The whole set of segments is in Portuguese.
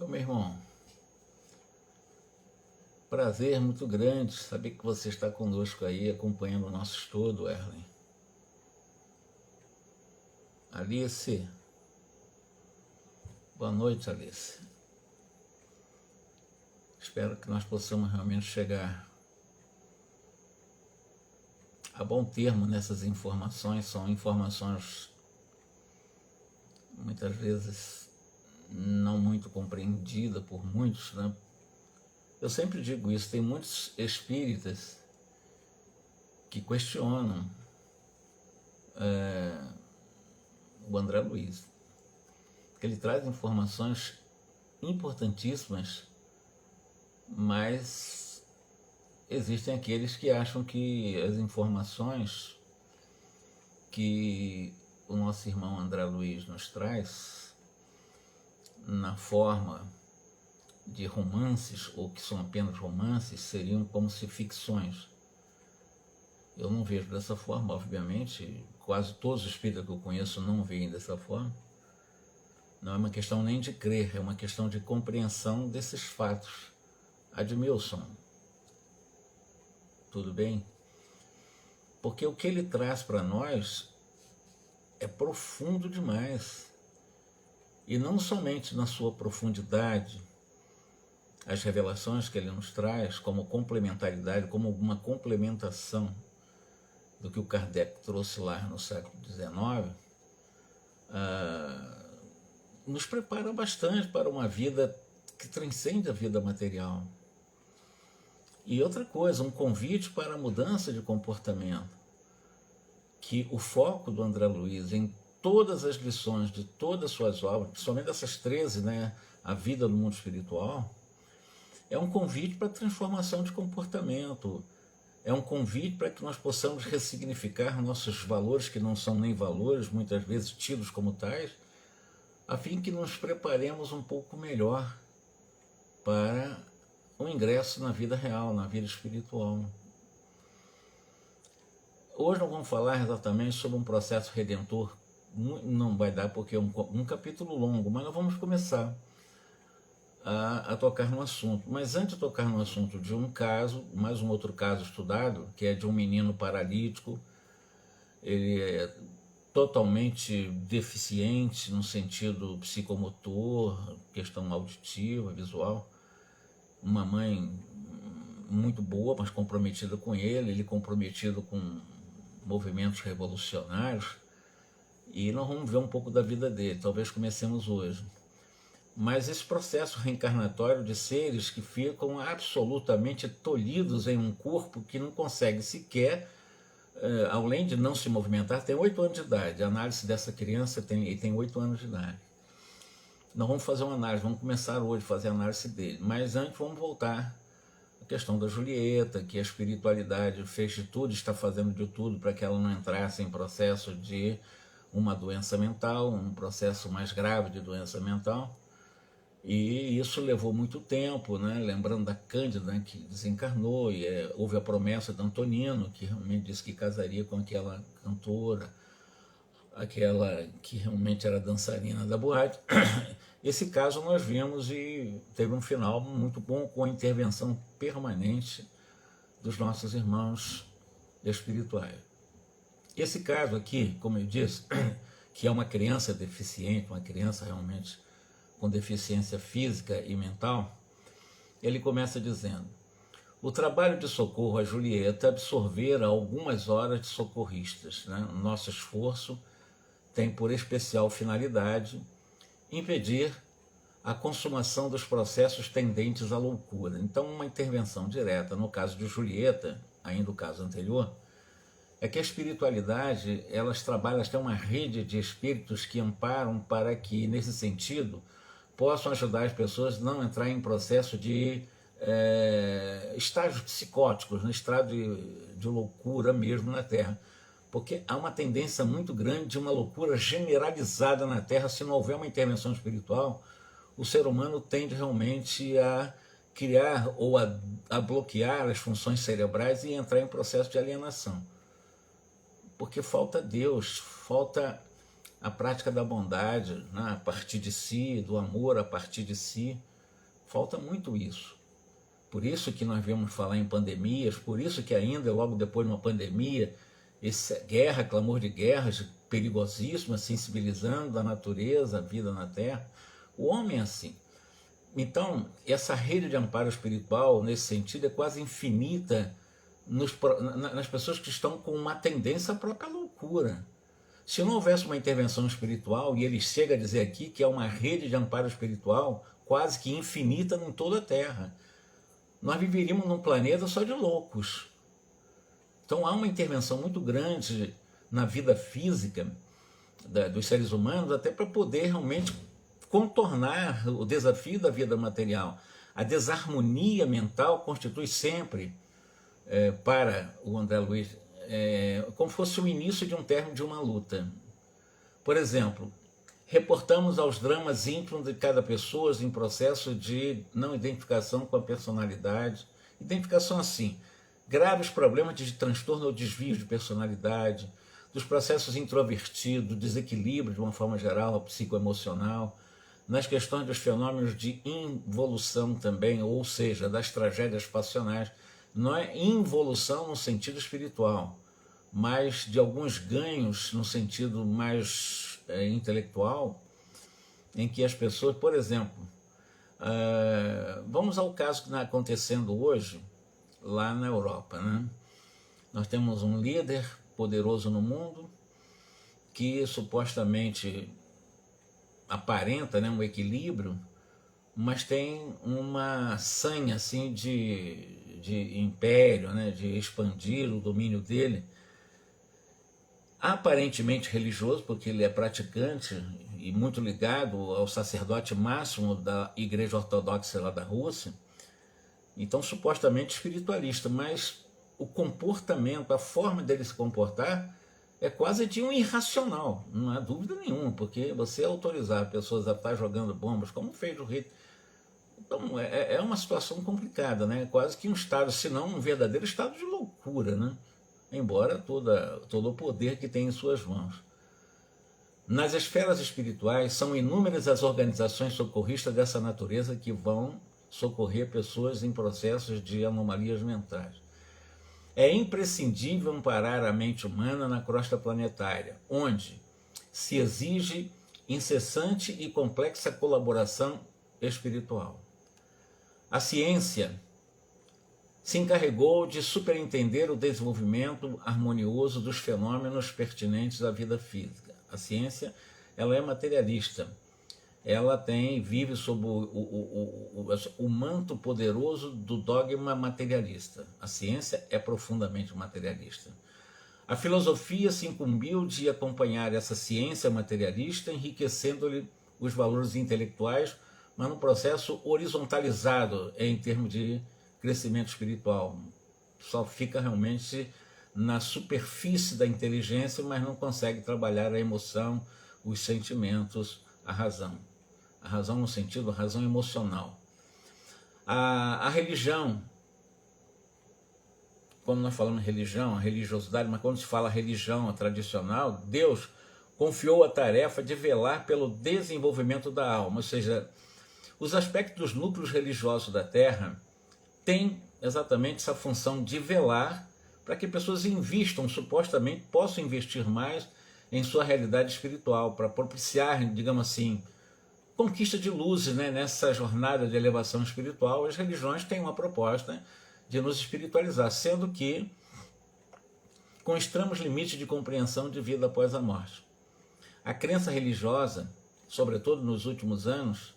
Meu irmão, prazer muito grande saber que você está conosco aí, acompanhando o nosso estudo, Erlen. Alice, boa noite, Alice. Espero que nós possamos realmente chegar a bom termo nessas informações. São informações muitas vezes não muito compreendidas por muitos, né? Eu sempre digo isso, tem muitos espíritas que questionam o André Luiz. Ele traz informações importantíssimas, mas existem aqueles que acham que as informações que o nosso irmão André Luiz nos traz na forma de romances, ou que são apenas romances, seriam como se ficções. Eu não vejo dessa forma, obviamente, quase todos os espíritas que eu conheço não veem dessa forma. Não é uma questão nem de crer, é uma questão de compreensão desses fatos. Admilson, tudo bem? Porque o que ele traz para nós é profundo demais. E não somente na sua profundidade, as revelações que ele nos traz como complementaridade, como uma complementação do que o Kardec trouxe lá no século XIX, nos prepara bastante para uma vida que transcende a vida material. E outra coisa, um convite para a mudança de comportamento, que o foco do André Luiz em todas as lições de todas as suas obras, principalmente essas 13, né, a vida no mundo espiritual, é um convite para a transformação de comportamento, é um convite para que nós possamos ressignificar nossos valores, que não são nem valores, muitas vezes tidos como tais, a fim que nos preparemos um pouco melhor para o ingresso na vida real, na vida espiritual. Hoje nós vamos falar exatamente sobre um processo redentor. Não vai dar porque é um capítulo longo, mas nós vamos começar a tocar no assunto. Mas antes de tocar no assunto de um caso, mais um outro caso estudado, que é de um menino paralítico, ele é totalmente deficiente no sentido psicomotor, questão auditiva, visual. Uma mãe muito boa, mas comprometida com ele comprometido com movimentos revolucionários, e nós vamos ver um pouco da vida dele, talvez comecemos hoje. Mas esse processo reencarnatório de seres que ficam absolutamente tolhidos em um corpo que não consegue sequer, além de não se movimentar, tem 8 anos de idade. A análise dessa criança tem 8 anos de idade. Nós vamos fazer uma análise, vamos começar hoje a fazer a análise dele, mas antes vamos voltar à questão da Julieta, que a espiritualidade fez de tudo, está fazendo de tudo para que ela não entrasse em processo de uma doença mental, um processo mais grave de doença mental. E isso levou muito tempo, né? Lembrando da Cândida, né, que desencarnou, e houve a promessa de Antonino, que realmente disse que casaria com aquela cantora, aquela que realmente era dançarina da boate. Esse caso nós vimos e teve um final muito bom, com a intervenção permanente dos nossos irmãos espirituais. Esse caso aqui, como eu disse, que é uma criança deficiente, uma criança realmente com deficiência física e mental, ele começa dizendo: o trabalho de socorro a Julieta absorvera algumas horas de socorristas, né? O nosso esforço tem por especial finalidade impedir a consumação dos processos tendentes à loucura. Então, uma intervenção direta, no caso de Julieta, ainda o caso anterior, é que a espiritualidade, elas têm uma rede de espíritos que amparam para que, nesse sentido, possam ajudar as pessoas a não entrar em processo de estágios psicóticos, no estado de loucura mesmo na Terra. Porque há uma tendência muito grande de uma loucura generalizada na Terra. Se não houver uma intervenção espiritual, o ser humano tende realmente a criar ou a bloquear as funções cerebrais e entrar em processo de alienação. Porque falta Deus, falta a prática da bondade, né, a partir de si, do amor a partir de si. Falta muito isso. Por isso que nós vemos falar em pandemias, por isso que ainda logo depois de uma pandemia, essa guerra, clamor de guerras perigosíssimas, sensibilizando a natureza, a vida na Terra. O homem é assim. Então, essa rede de amparo espiritual, nesse sentido, é quase infinita nas pessoas que estão com uma tendência à própria loucura. Se não houvesse uma intervenção espiritual, e ele chega a dizer aqui que é uma rede de amparo espiritual quase que infinita em toda a Terra, nós viveríamos num planeta só de loucos. Então há uma intervenção muito grande na vida física dos seres humanos, até para poder realmente contornar o desafio da vida material. A desarmonia mental constitui sempre, para o André Luiz, como fosse o início de um término de uma luta. Por exemplo, reportamos aos dramas íntimos de cada pessoa em processo de não identificação com a personalidade. Identificação assim, graves problemas de transtorno ou desvio de personalidade, dos processos introvertidos, desequilíbrio de uma forma geral psicoemocional, nas questões dos fenômenos de involução também, ou seja, das tragédias passionais. Não é involução no sentido espiritual, mas de alguns ganhos no sentido mais intelectual, em que as pessoas, por exemplo, vamos ao caso que está acontecendo hoje lá na Europa, né? Nós temos um líder poderoso no mundo que supostamente aparenta, né, um equilíbrio, mas tem uma sanha assim de império, né, de expandir o domínio dele, aparentemente religioso, porque ele é praticante e muito ligado ao sacerdote máximo da Igreja Ortodoxa lá da Rússia, então supostamente espiritualista, mas o comportamento, a forma dele se comportar é quase de um irracional, não há dúvida nenhuma, porque você autorizar pessoas a estar jogando bombas, como fez o Hitler, então é uma situação complicada, né? Quase que um estado, se não um verdadeiro estado de loucura, né? Embora todo o poder que tem em suas mãos. Nas esferas espirituais, são inúmeras as organizações socorristas dessa natureza que vão socorrer pessoas em processos de anomalias mentais. É imprescindível amparar a mente humana na crosta planetária, onde se exige incessante e complexa colaboração espiritual. A ciência se encarregou de superintender o desenvolvimento harmonioso dos fenômenos pertinentes à vida física. A ciência, ela é materialista, ela vive sob o manto poderoso do dogma materialista. A ciência é profundamente materialista. A filosofia se incumbiu de acompanhar essa ciência materialista, enriquecendo-lhe os valores intelectuais, mas num processo horizontalizado em termos de crescimento espiritual. Só fica realmente na superfície da inteligência, mas não consegue trabalhar a emoção, os sentimentos, a razão. A razão no sentido, a razão emocional. A religião, quando nós falamos religião, a religiosidade, mas quando se fala religião a tradicional, Deus confiou a tarefa de velar pelo desenvolvimento da alma, ou seja, os aspectos dos núcleos religiosos da Terra têm exatamente essa função de velar para que pessoas invistam, supostamente possam investir mais em sua realidade espiritual, para propiciar, digamos assim, conquista de luzes, né? Nessa jornada de elevação espiritual. As religiões têm uma proposta de nos espiritualizar, sendo que com extremos limites de compreensão de vida após a morte. A crença religiosa, sobretudo nos últimos anos,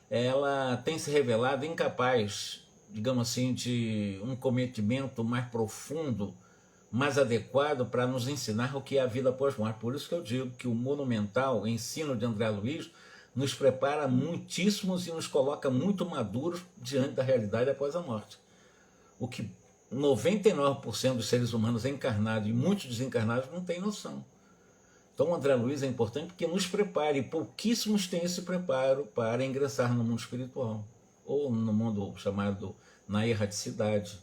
ela tem se revelado incapaz, digamos assim, de um cometimento mais profundo, mais adequado para nos ensinar o que é a vida após a morte. Por isso que eu digo que o monumental ensino de André Luiz nos prepara muitíssimos e nos coloca muito maduros diante da realidade após a morte. O que 99% dos seres humanos encarnados e muitos desencarnados não têm noção. Então o André Luiz é importante porque nos prepara, e pouquíssimos têm esse preparo para ingressar no mundo espiritual, ou no mundo chamado na erraticidade.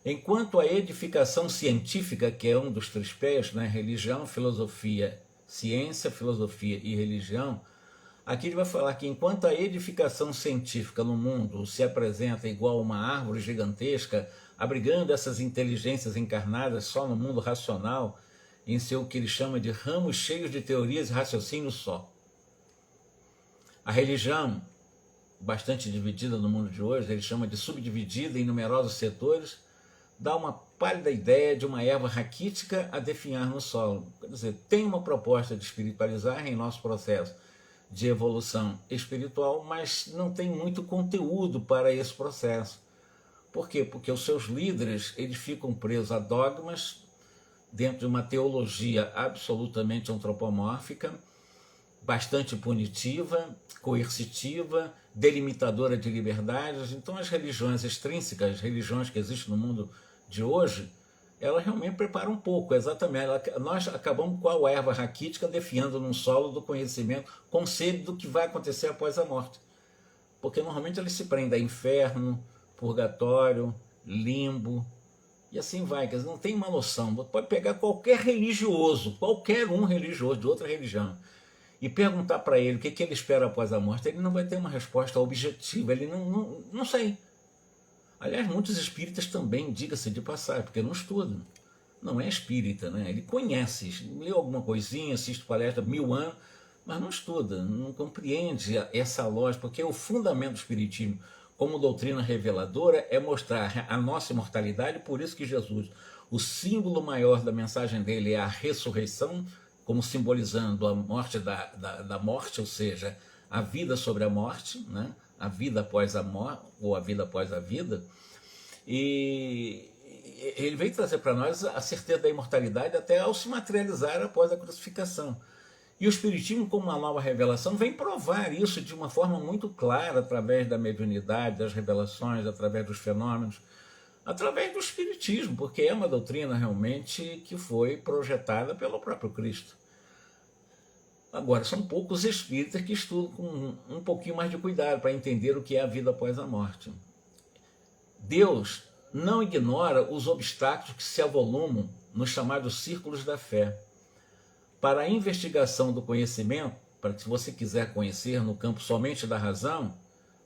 Enquanto a edificação científica, que é um dos três pés, né, religião, filosofia, ciência, filosofia e religião, Aqui ele vai falar que enquanto a edificação científica no mundo se apresenta igual uma árvore gigantesca, abrigando essas inteligências encarnadas só no mundo racional, em seu que ele chama de ramos cheios de teorias e raciocínio só. A religião, bastante dividida no mundo de hoje, ele chama de subdividida em numerosos setores, dá uma pálida ideia de uma erva raquítica a definhar no solo. Quer dizer, tem uma proposta de espiritualizar em nosso processo de evolução espiritual, mas não tem muito conteúdo para esse processo. Por quê? Porque os seus líderes eles ficam presos a dogmas dentro de uma teologia absolutamente antropomórfica, bastante punitiva, coercitiva, delimitadora de liberdades. Então as religiões extrínsecas, as religiões que existem no mundo de hoje, elas realmente preparam um pouco, exatamente. Nós acabamos com a erva raquítica definhando num solo do conhecimento, com sede do que vai acontecer após a morte. Porque normalmente eles se prendem a inferno, purgatório, limbo, e assim vai. Quer dizer, não tem uma noção. Você pode pegar qualquer religioso, qualquer um religioso de outra religião, e perguntar para ele o que ele espera após a morte, ele não vai ter uma resposta objetiva, ele não sei. Aliás, muitos espíritas também, diga-se de passagem, porque não estudam. Não é espírita, né? Ele conhece, leu alguma coisinha, assiste palestra há 1000 anos, mas não estuda, não compreende essa lógica, porque o fundamento do espiritismo, como doutrina reveladora, é mostrar a nossa imortalidade. Por isso que Jesus, o símbolo maior da mensagem dele é a ressurreição, como simbolizando a morte da morte, ou seja, a vida sobre a morte, né? A vida após a morte, ou a vida após a vida. E ele veio trazer para nós a certeza da imortalidade até ao se materializar após a crucificação. E o Espiritismo, como uma nova revelação, vem provar isso de uma forma muito clara, através da mediunidade, das revelações, através dos fenômenos, através do Espiritismo, porque é uma doutrina realmente que foi projetada pelo próprio Cristo. Agora, são poucos espíritas que estudam com um pouquinho mais de cuidado para entender o que é a vida após a morte. Deus não ignora os obstáculos que se avolumam nos chamados círculos da fé. Para a investigação do conhecimento, para que se você quiser conhecer no campo somente da razão,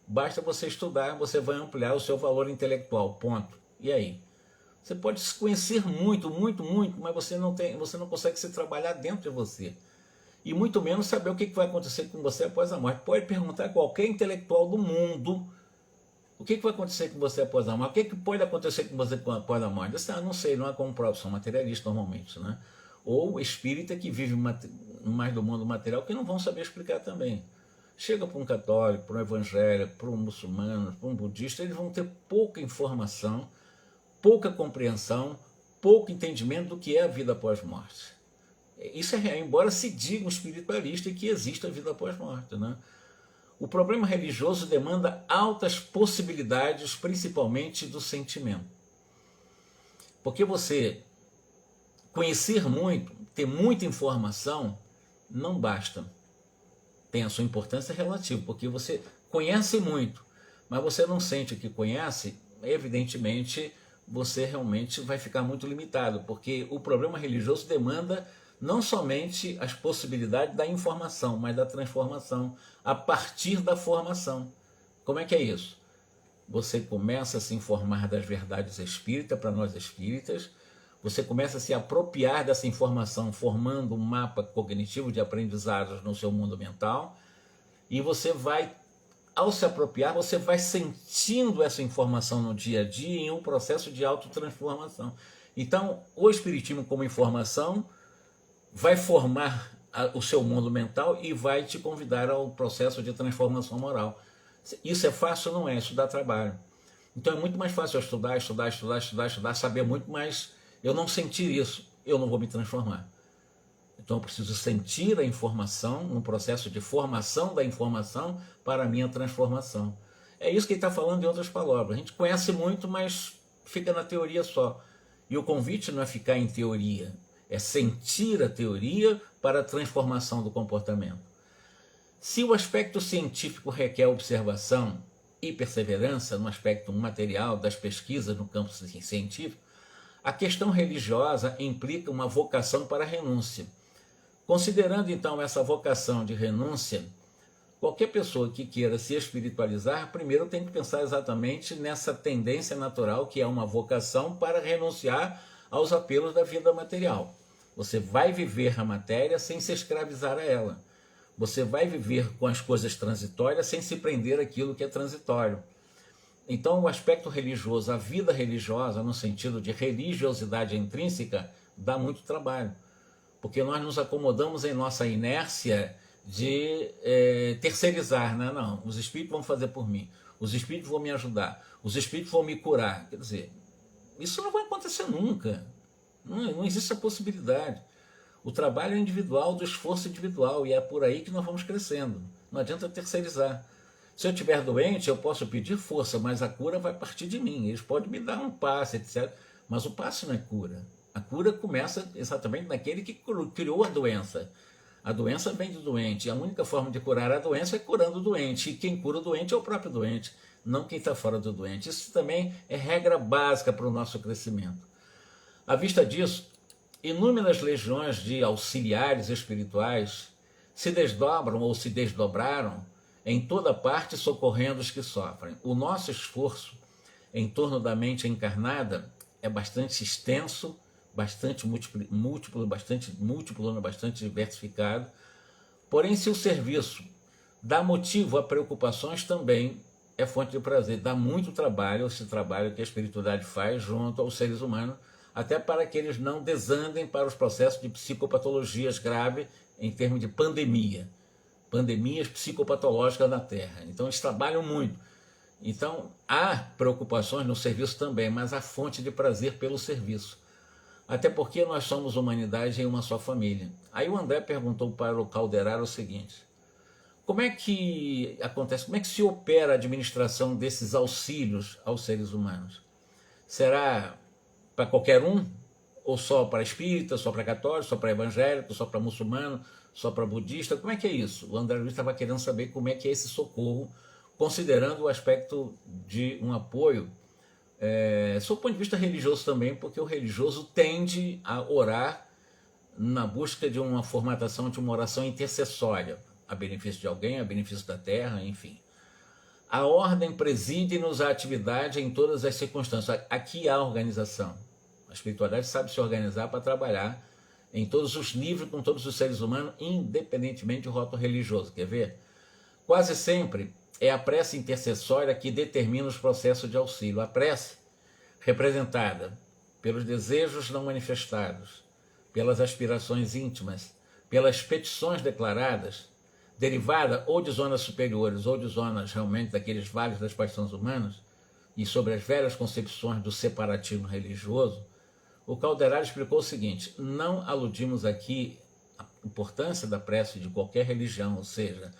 basta você estudar, você vai ampliar o seu valor intelectual, ponto. E aí? Você pode se conhecer muito, mas você não consegue se trabalhar dentro de você. E muito menos saber o que vai acontecer com você após a morte. Pode perguntar a qualquer intelectual do mundo o que vai acontecer com você após a morte. O que pode acontecer com você após a morte? Você, não sei, não é como prova, são materialistas normalmente, né? Ou espírita que vive mais do mundo material, que não vão saber explicar também. Chega para um católico, para um evangélico, para um muçulmano, para um budista, eles vão ter pouca informação, pouca compreensão, pouco entendimento do que é a vida após morte. Isso é real, embora se diga um espiritualista que existe a vida após morte, né? O problema religioso demanda altas possibilidades, principalmente do sentimento. Porque você conhecer muito, ter muita informação, não basta. Tem a sua importância relativa, porque você conhece muito, mas você não sente o que conhece, evidentemente você realmente vai ficar muito limitado, porque o problema religioso demanda não somente as possibilidades da informação, mas da transformação a partir da formação. Como é que é isso? Você começa a se informar das verdades espíritas, para nós espíritas, você começa a se apropriar dessa informação, formando um mapa cognitivo de aprendizados no seu mundo mental, e você vai, ao se apropriar, você vai sentindo essa informação no dia a dia em um processo de autotransformação. Então, o espiritismo como informação vai formar o seu mundo mental e vai te convidar ao processo de transformação moral. Isso é fácil? Não é, isso dá trabalho. Então é muito mais fácil eu estudar, saber muito, mas eu não sentir isso, eu não vou me transformar. Então eu preciso sentir a informação, no processo de formação da informação para a minha transformação. É isso que ele está falando em outras palavras. A gente conhece muito, mas fica na teoria só. E o convite não é ficar em teoria, é sentir a teoria para a transformação do comportamento. Se o aspecto científico requer observação e perseverança no aspecto material das pesquisas no campo científico, a questão religiosa implica uma vocação para a renúncia. Considerando então essa vocação de renúncia, qualquer pessoa que queira se espiritualizar, primeiro tem que pensar exatamente nessa tendência natural, que é uma vocação para renunciar aos apelos da vida material. Você vai viver a matéria sem se escravizar a ela. Você vai viver com as coisas transitórias sem se prender àquilo que é transitório. Então, o aspecto religioso, a vida religiosa, no sentido de religiosidade intrínseca, dá muito trabalho. Porque nós nos acomodamos em nossa inércia de terceirizar, né? Não, os espíritos vão fazer por mim, os espíritos vão me ajudar, os espíritos vão me curar. Quer dizer, isso não vai acontecer nunca. Não existe a possibilidade. O trabalho é individual, do esforço individual, e é por aí que nós vamos crescendo. Não adianta terceirizar. Se eu estiver doente, eu posso pedir força, mas a cura vai partir de mim. Eles podem me dar um passe, etc. Mas o passe não é cura. A cura começa exatamente naquele que criou a doença. A doença vem do doente. E a única forma de curar a doença é curando o doente. E quem cura o doente é o próprio doente, não quem está fora do doente. Isso também é regra básica para o nosso crescimento. À vista disso, inúmeras legiões de auxiliares espirituais se desdobram ou se desdobraram em toda parte socorrendo os que sofrem. O nosso esforço em torno da mente encarnada é bastante extenso, bastante múltiplo, bastante diversificado. Porém, se o serviço dá motivo a preocupações, também é fonte de prazer. Dá muito trabalho esse trabalho que a espiritualidade faz junto aos seres humanos, até para que eles não desandem para os processos de psicopatologias graves em termos de pandemias psicopatológicas na Terra. Então eles trabalham muito. Então há preocupações no serviço também, mas há fonte de prazer pelo serviço. Até porque nós somos humanidade em uma só família. Aí o André perguntou para o Calderaro o seguinte: como é que acontece, como é que se opera a administração desses auxílios aos seres humanos? Será para qualquer um? Ou só para espírita, só para católico, só para evangélico, só para muçulmano, só para budista? Como é que é isso? O André Luiz estava querendo saber como é que é esse socorro, considerando o aspecto de um apoio, sob o ponto de vista religioso também, porque o religioso tende a orar na busca de uma formatação de uma oração intercessória, a benefício de alguém, a benefício da terra, enfim. A ordem preside-nos a atividade em todas as circunstâncias. Aqui há organização. A espiritualidade sabe se organizar para trabalhar em todos os níveis, com todos os seres humanos, independentemente do rótulo religioso. Quer ver? Quase sempre é a prece intercessória que determina os processos de auxílio. A prece, representada pelos desejos não manifestados, pelas aspirações íntimas, pelas petições declaradas, derivada ou de zonas superiores ou de zonas realmente daqueles vales das paixões humanas, e sobre as velhas concepções do separatismo religioso, o Calderaro explicou o seguinte: não aludimos aqui à importância da prece de qualquer religião, ou seja,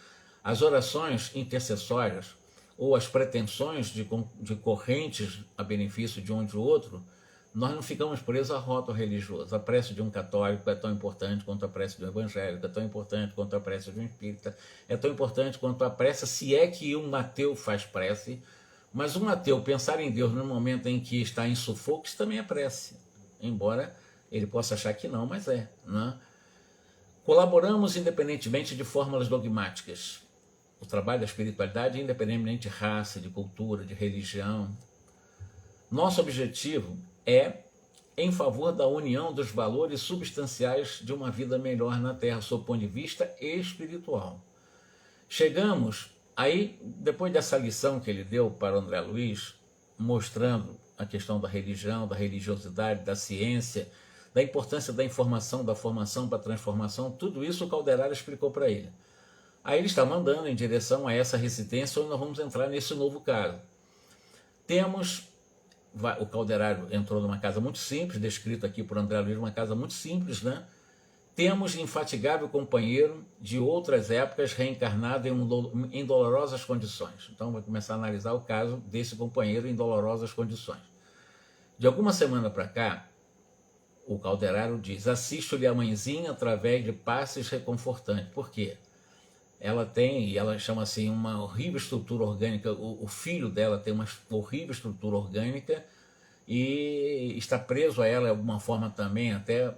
as orações intercessórias ou as pretensões de correntes a benefício de um e de outro. Nós não ficamos presos a rótulo religioso. A prece de um católico é tão importante quanto a prece de um evangélico, é tão importante quanto a prece de um espírita, é tão importante quanto a prece, se é que um ateu faz prece. Mas um ateu pensar em Deus no momento em que está em sufoco, isso também é prece. Embora ele possa achar que não, mas é. Né? Colaboramos independentemente de fórmulas dogmáticas. O trabalho da espiritualidade é independentemente de raça, de cultura, de religião. Nosso objetivo é em favor da união dos valores substanciais de uma vida melhor na Terra, sob o ponto de vista espiritual. Chegamos aí, depois dessa lição que ele deu para o André Luiz, mostrando a questão da religião, da religiosidade, da ciência, da importância da informação, da formação para a transformação, tudo isso o Calderaro explicou para ele. Aí ele está mandando em direção a essa residência, onde nós vamos entrar nesse novo caso. O Calderaro entrou numa casa muito simples, descrito aqui por André Luiz, uma casa muito simples, né? Temos infatigável companheiro de outras épocas reencarnado em dolorosas condições. Então, vai começar a analisar o caso desse companheiro em dolorosas condições. De alguma semana para cá, o Calderaro diz: assisto-lhe a mãezinha através de passes reconfortantes. Por quê? Ela tem, e ela chama assim, uma horrível estrutura orgânica, o filho dela tem uma horrível estrutura orgânica e está preso a ela de alguma forma também, até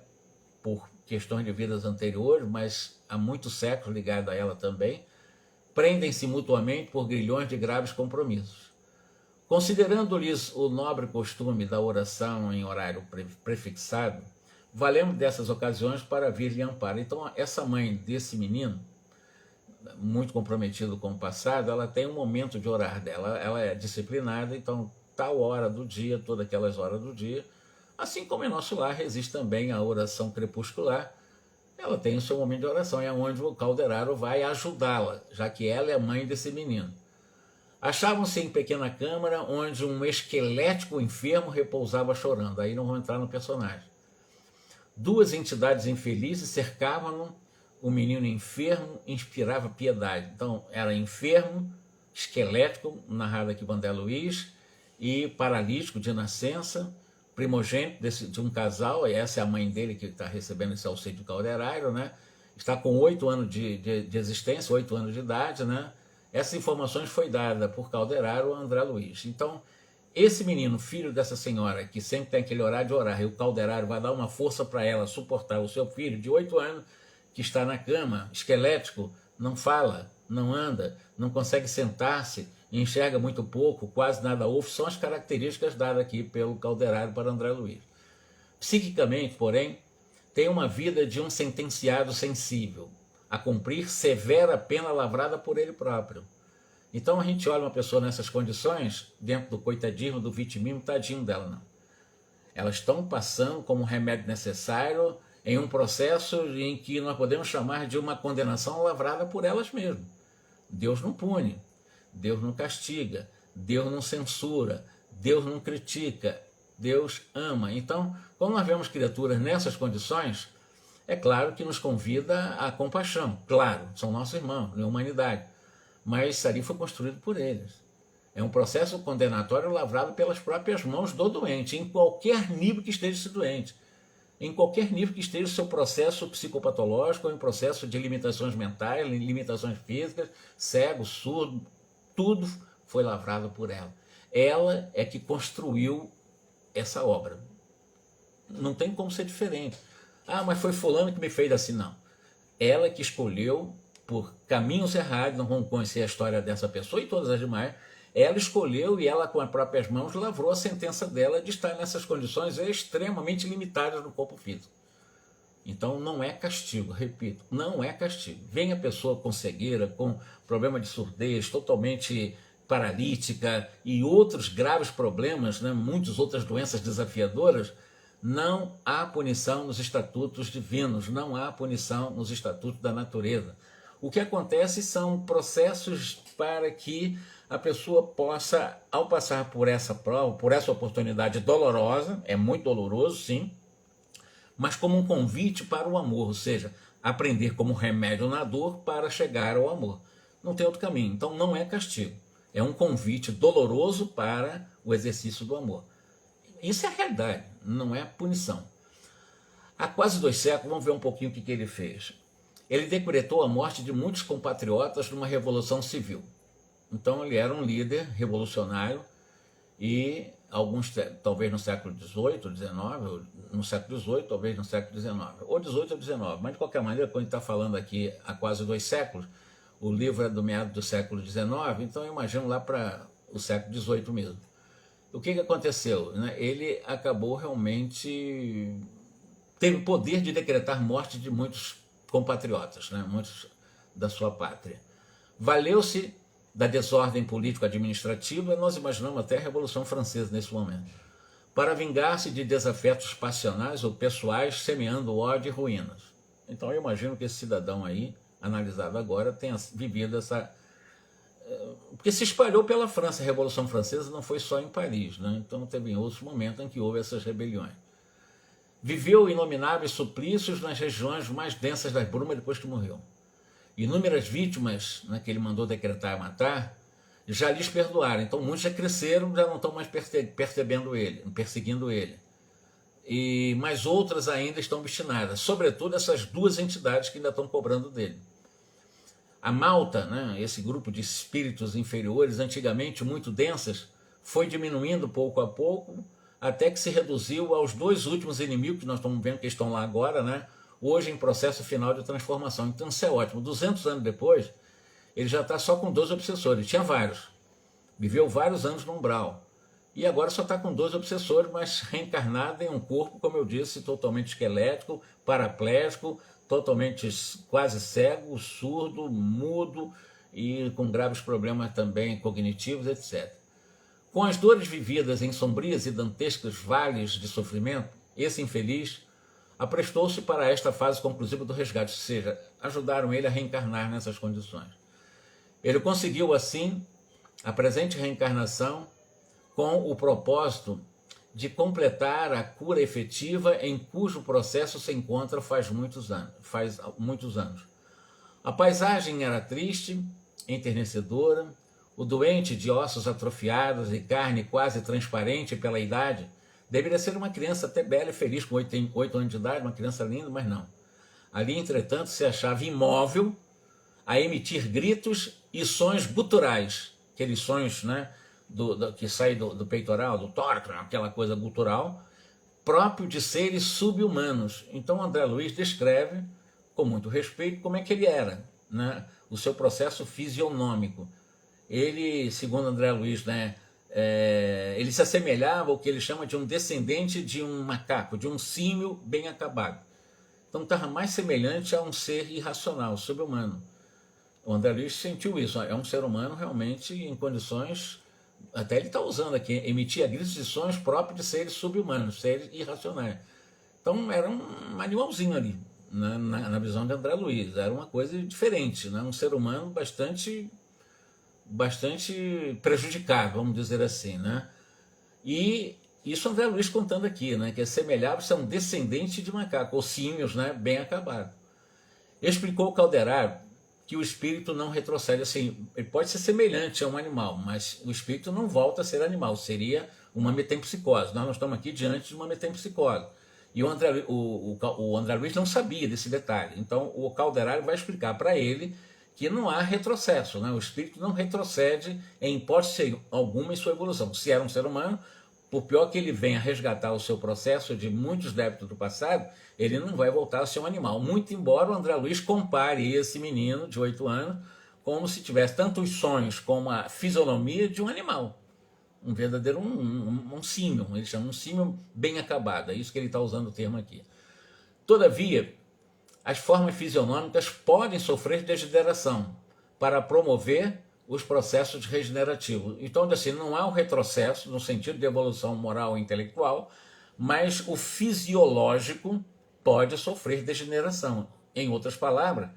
por questões de vidas anteriores, mas há muitos séculos ligado a ela também. prendem-se mutuamente por grilhões de graves compromissos. Considerando-lhes o nobre costume da oração em horário prefixado, valemos dessas ocasiões para vir lhe amparo. Então, essa mãe desse menino, muito comprometido com o passado, ela tem um momento de orar dela, ela é disciplinada, então tal hora do dia, todas aquelas horas do dia, assim como em nosso lar existe também a oração crepuscular, ela tem o seu momento de oração, é onde o Calderaro vai ajudá-la, já que ela é a mãe desse menino. Achavam-se em pequena câmara onde um esquelético enfermo repousava chorando, aí não vou entrar no personagem. Duas entidades infelizes cercavam-no, o menino enfermo inspirava piedade. Então, era enfermo, esquelético, narrado aqui por André Luiz, e paralítico de nascença, primogênito de um casal, e essa é a mãe dele que está recebendo esse auxílio do Calderaro, né? Está com 8 anos de existência, 8 anos de idade, né? Essas informações foi dada por Calderaro a André Luiz. Então, esse menino, filho dessa senhora, que sempre tem aquele horário de orar, e o Calderaro vai dar uma força para ela suportar o seu filho de 8 anos, que está na cama, esquelético, não fala, não anda, não consegue sentar-se, enxerga muito pouco, quase nada ouve, são as características dadas aqui pelo Calderaro para André Luiz. Psiquicamente, porém, tem uma vida de um sentenciado sensível, a cumprir severa pena lavrada por ele próprio. Então a gente olha uma pessoa nessas condições, dentro do coitadismo, do vitimismo, tadinho dela não. Elas estão passando como um remédio necessário em um processo em que nós podemos chamar de uma condenação lavrada por elas mesmas. Deus não pune, Deus não castiga, Deus não censura, Deus não critica, Deus ama. Então, quando nós vemos criaturas nessas condições, é claro que nos convida à compaixão. Claro, são nossos irmãos, na humanidade. Mas isso ali foi construído por eles. É um processo condenatório lavrado pelas próprias mãos do doente, em qualquer nível que esteja esse doente. Em qualquer nível que esteja o seu processo psicopatológico, ou em processo de limitações mentais, limitações físicas, cego, surdo, tudo foi lavrado por ela. Ela é que construiu essa obra. Não tem como ser diferente. Ah, mas foi fulano que me fez assim. Não. Ela que escolheu, por caminhos errados, não vamos conhecer a história dessa pessoa e todas as demais, ela escolheu e ela com as próprias mãos lavrou a sentença dela de estar nessas condições extremamente limitadas no corpo físico. Então não é castigo, repito, não é castigo. Vem a pessoa com cegueira, com problema de surdez, totalmente paralítica e outros graves problemas, né, muitas outras doenças desafiadoras, não há punição nos estatutos divinos, não há punição nos estatutos da natureza. O que acontece são processos para que a pessoa possa, ao passar por essa prova, por essa oportunidade dolorosa, é muito doloroso, sim, mas como um convite para o amor, ou seja, aprender como remédio na dor para chegar ao amor. Não tem outro caminho. Então não é castigo, é um convite doloroso para o exercício do amor. Isso é a realidade, não é punição. Há quase 2 séculos, vamos ver um pouquinho o que ele fez. Ele decretou a morte de muitos compatriotas numa revolução civil. Então ele era um líder revolucionário e alguns, talvez no século XVIII ou XIX, no século XVIII, talvez no século XIX, ou XVIII ou XIX, mas de qualquer maneira, quando a gente está falando aqui há quase 2 séculos, o livro é do meado do século XIX, então eu imagino lá para o século XVIII mesmo. O que aconteceu? Ele acabou realmente, teve o poder de decretar morte de muitos compatriotas, muitos da sua pátria. Valeu-se da desordem político-administrativa, nós imaginamos até a Revolução Francesa nesse momento, para vingar-se de desafetos passionais ou pessoais, semeando ódio e ruínas. Então eu imagino que esse cidadão aí, analisado agora, tenha vivido essa... Porque se espalhou pela França, a Revolução Francesa não foi só em Paris, então teve em outros momentos em que houve essas rebeliões. Viveu inomináveis suplícios nas regiões mais densas das brumas depois que morreu. Inúmeras vítimas que ele mandou decretar matar, já lhes perdoaram. Então muitos já cresceram, já não estão mais perseguindo ele. Mas outras ainda estão obstinadas, sobretudo essas 2 entidades que ainda estão cobrando dele. A Malta, esse grupo de espíritos inferiores, antigamente muito densas, foi diminuindo pouco a pouco, até que se reduziu aos 2 últimos inimigos, que nós estamos vendo que estão lá agora, hoje em processo final de transformação. Então isso é ótimo. 200 anos depois, ele já está só com 12 obsessores. Ele tinha vários, viveu vários anos no umbral. E agora só está com 12 obsessores, mas reencarnado em um corpo, como eu disse, totalmente esquelético, paraplégico, totalmente quase cego, surdo, mudo e com graves problemas também cognitivos, etc. Com as dores vividas em sombrias e dantescos vales de sofrimento, esse infeliz aprestou-se para esta fase conclusiva do resgate, ou seja, ajudaram ele a reencarnar nessas condições. Ele conseguiu, assim, a presente reencarnação com o propósito de completar a cura efetiva em cujo processo se encontra faz muitos anos. A paisagem era triste, enternecedora, o doente de ossos atrofiados e carne quase transparente pela idade deveria ser uma criança até bela e feliz, com 8 anos de idade, uma criança linda, mas não. Ali, entretanto, se achava imóvel, a emitir gritos e sons guturais, aqueles sons, né, que saem do peitoral, do tórax, aquela coisa gutural, próprio de seres sub-humanos. Então, André Luiz descreve, com muito respeito, como é que ele era, né, o seu processo fisionômico. Ele, segundo André Luiz, né, ele se assemelhava ao que ele chama de um descendente de um macaco, de um símio bem acabado. Então estava mais semelhante a um ser irracional, sub-humano. O André Luiz sentiu isso, é um ser humano realmente em condições, até ele está usando aqui, emitia gritos e sons próprios de seres sub-humanos, seres irracionais. Então era um animalzinho ali, né, na visão de André Luiz, era uma coisa diferente, né, um ser humano bastante prejudicado, vamos dizer assim, né? E isso André Luiz contando aqui, né, que assemelhava-se a um descendente de macaco, ou símios, né, bem acabado. Explicou Calderaro que o espírito não retrocede, assim, ele pode ser semelhante a um animal, mas o espírito não volta a ser animal, seria uma metempsicose. Nós não estamos aqui diante de uma metempsicose. E o André Luiz não sabia desse detalhe, então o Calderaro vai explicar para ele que não há retrocesso, né? O espírito não retrocede em hipótese alguma em sua evolução. Se era um ser humano, por pior que ele venha resgatar o seu processo de muitos débitos do passado, ele não vai voltar a ser um animal. Muito embora o André Luiz compare esse menino de 8 anos como se tivesse tanto os sonhos como a fisionomia de um animal. Um verdadeiro um símio, ele chama um símio bem acabado, é isso que ele está usando o termo aqui. Todavia, as formas fisionômicas podem sofrer degeneração para promover os processos regenerativos. Então, assim, não há um retrocesso no sentido de evolução moral e intelectual, mas o fisiológico pode sofrer degeneração. Em outras palavras,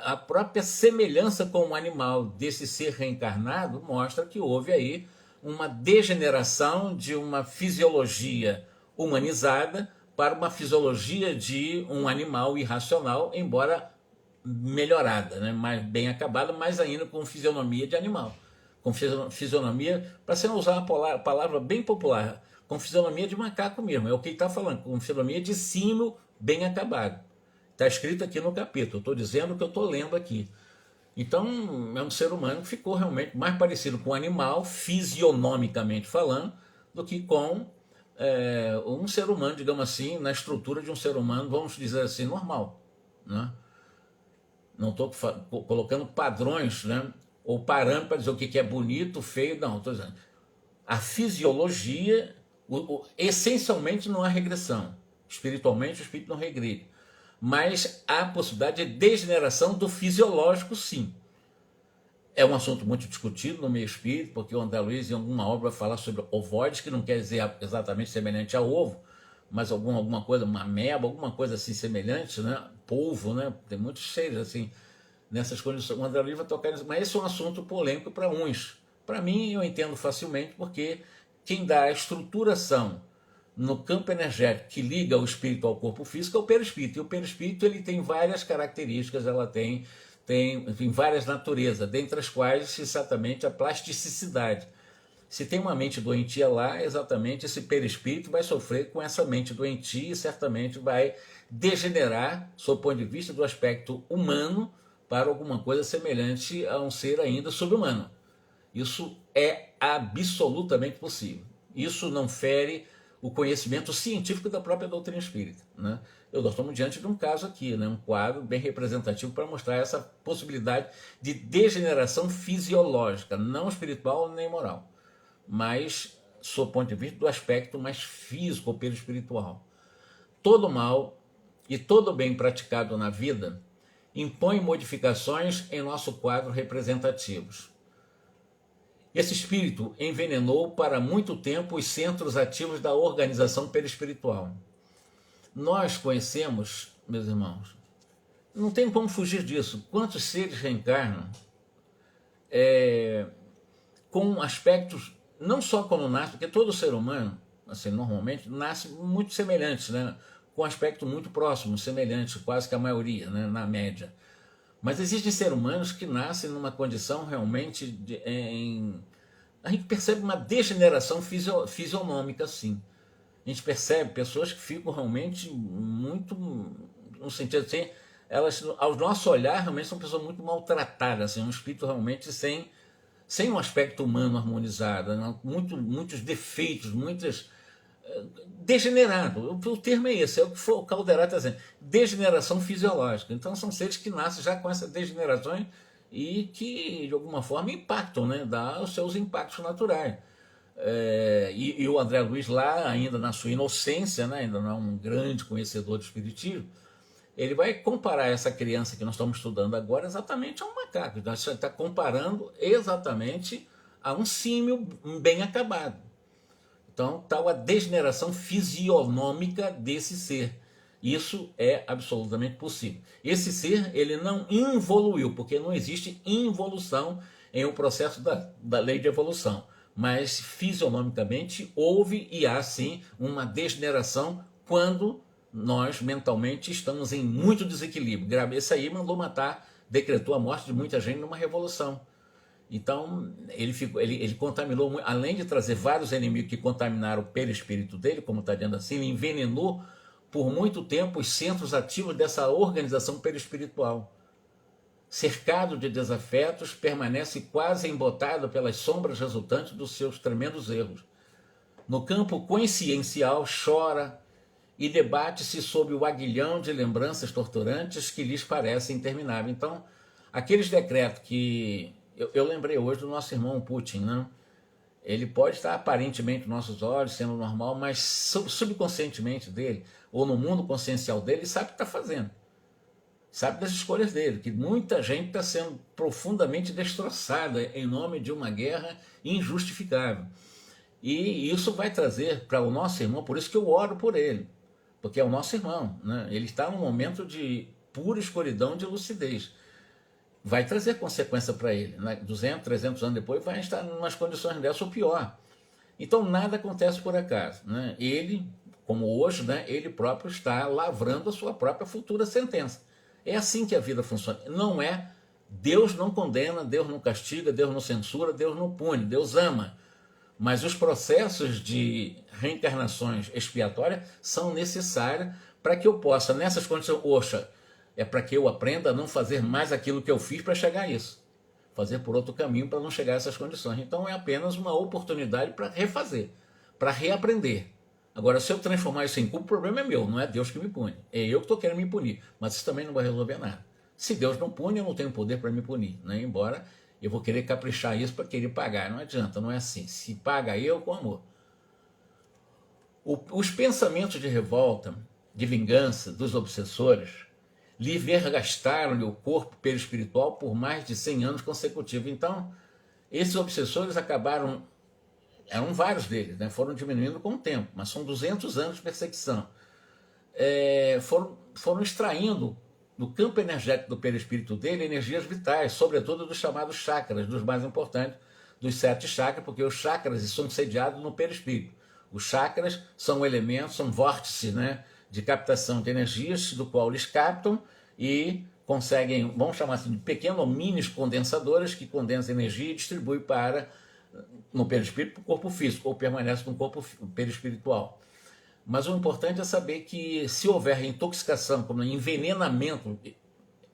a própria semelhança com o animal desse ser reencarnado mostra que houve aí uma degeneração de uma fisiologia humanizada para uma fisiologia de um animal irracional, embora melhorada, né? Mais bem acabada, mas ainda com fisionomia de animal. Com fisionomia, para você não usar uma palavra bem popular, com fisionomia de macaco mesmo, é o que ele está falando, com fisionomia de símio bem acabado. Está escrito aqui no capítulo, estou dizendo o que eu estou lendo aqui. Então, é um ser humano que ficou realmente mais parecido com um animal, fisionomicamente falando, do que com um ser humano, digamos assim, na estrutura de um ser humano, vamos dizer assim, normal, né? Não estou colocando padrões, né, ou parâmetros para dizer o que é bonito, feio, não, estou dizendo. A fisiologia, essencialmente não há regressão. Espiritualmente o espírito não regride. Mas há possibilidade de degeneração do fisiológico, sim. É um assunto muito discutido no meio espírita, porque o André Luiz, em alguma obra, vai falar sobre ovoides, que não quer dizer exatamente semelhante a ovo, mas alguma coisa, uma ameba, alguma coisa assim semelhante, né? Polvo, né? Tem muitos seres assim, nessas condições. O André Luiz vai tocar nisso, mas esse é um assunto polêmico para uns. Para mim, eu entendo facilmente, porque quem dá a estruturação no campo energético que liga o espírito ao corpo físico é o perispírito. E o perispírito ele tem várias características, ela tem enfim, várias naturezas, dentre as quais exatamente a plasticidade. Se tem uma mente doentia lá, exatamente esse perispírito vai sofrer com essa mente doentia e certamente vai degenerar, sob o ponto de vista do aspecto humano, para alguma coisa semelhante a um ser ainda subhumano. Isso é absolutamente possível. Isso não fere o conhecimento científico da própria doutrina espírita, né? Nós estamos diante de um caso aqui, né? Um quadro bem representativo para mostrar essa possibilidade de degeneração fisiológica, não espiritual nem moral, mas, sob o ponto de vista do aspecto mais físico ou perispiritual. Todo mal e todo bem praticado na vida impõe modificações em nosso quadro representativos. Esse espírito envenenou para muito tempo os centros ativos da organização perispiritual. Nós conhecemos, meus irmãos, não tem como fugir disso, quantos seres reencarnam com aspectos, não só como nasce, porque todo ser humano, assim, normalmente, nasce muito semelhante, né? Com aspecto muito próximo, semelhante, quase que a maioria, né? Na média. Mas existem seres humanos que nascem numa condição realmente a gente percebe uma degeneração fisionômica, sim. A gente percebe pessoas que ficam realmente muito, no sentido assim, elas, ao nosso olhar, realmente são pessoas muito maltratadas, assim, um espírito realmente sem um aspecto humano harmonizado, né? Muitos defeitos, degenerado. O termo é esse, é o que o Calderá está dizendo, degeneração fisiológica. Então são seres que nascem já com essa degeneração e que, de alguma forma, impactam, né? Dá os seus impactos naturais. E o André Luiz, lá ainda na sua inocência, né? Ainda não é um grande conhecedor do espiritismo, ele vai comparar essa criança que nós estamos estudando agora exatamente a um macaco. Nós está comparando exatamente a um símio bem acabado. Então, tal a degeneração fisionômica desse ser. Isso é absolutamente possível. Esse ser, ele não involuiu, porque não existe involução em um processo da lei de evolução. Mas, fisionomicamente, houve e há, sim, uma degeneração quando nós, mentalmente, estamos em muito desequilíbrio. Esse aí mandou matar, decretou a morte de muita gente numa revolução. Então, ele contaminou, além de trazer vários inimigos que contaminaram o perispírito dele, como está dizendo assim, ele envenenou por muito tempo os centros ativos dessa organização perispiritual. Cercado de desafetos, permanece quase embotado pelas sombras resultantes dos seus tremendos erros. No campo consciencial, chora e debate-se sob o aguilhão de lembranças torturantes que lhes parecem intermináveis. Então, aqueles decretos que... Eu lembrei hoje do nosso irmão Putin, né? Ele pode estar aparentemente nos nossos olhos, sendo normal, mas subconscientemente dele, ou no mundo consciencial dele, ele sabe o que está fazendo. Sabe das escolhas dele, que muita gente está sendo profundamente destroçada em nome de uma guerra injustificável. E isso vai trazer para o nosso irmão, por isso que eu oro por ele, porque é o nosso irmão, né? Ele está num momento de pura escuridão de lucidez. Vai trazer consequência para ele, né? 200, 300 anos depois vai estar em umas condições dessas ou pior. Então nada acontece por acaso, né? Ele, como hoje, né, ele próprio está lavrando a sua própria futura sentença. É assim que a vida funciona. Não é, Deus não condena, Deus não castiga, Deus não censura, Deus não pune, Deus ama. Mas os processos de reencarnações expiatórias são necessários para que eu possa, nessas condições, é para que eu aprenda a não fazer mais aquilo que eu fiz para chegar a isso. Fazer por outro caminho para não chegar a essas condições. Então é apenas uma oportunidade para refazer, para reaprender. Agora, se eu transformar isso em culpa, o problema é meu, não é Deus que me pune. É eu que estou querendo me punir, mas isso também não vai resolver nada. Se Deus não pune, eu não tenho poder para me punir, né? Embora eu vou querer caprichar isso para querer pagar. Não adianta, não é assim. Se paga eu, com amor. Os pensamentos de revolta, de vingança dos obsessores lhe vergastaram-lhe o corpo perispiritual por mais de 100 anos consecutivos. Então, esses obsessores acabaram, eram vários deles, né? Foram diminuindo com o tempo, mas são 200 anos de perseguição. Foram extraindo do campo energético do perispírito dele energias vitais, sobretudo dos chamados chakras, dos mais importantes, dos 7 chakras, porque os chakras são sediados no perispírito. Os chakras são elementos, são vórtices, né, de captação de energias, do qual eles captam e conseguem, vamos chamar assim, de pequenos mini condensadores que condensam energia e distribuem no perispírito para o corpo físico, ou permanece no corpo perispiritual. Mas o importante é saber que se houver intoxicação, como envenenamento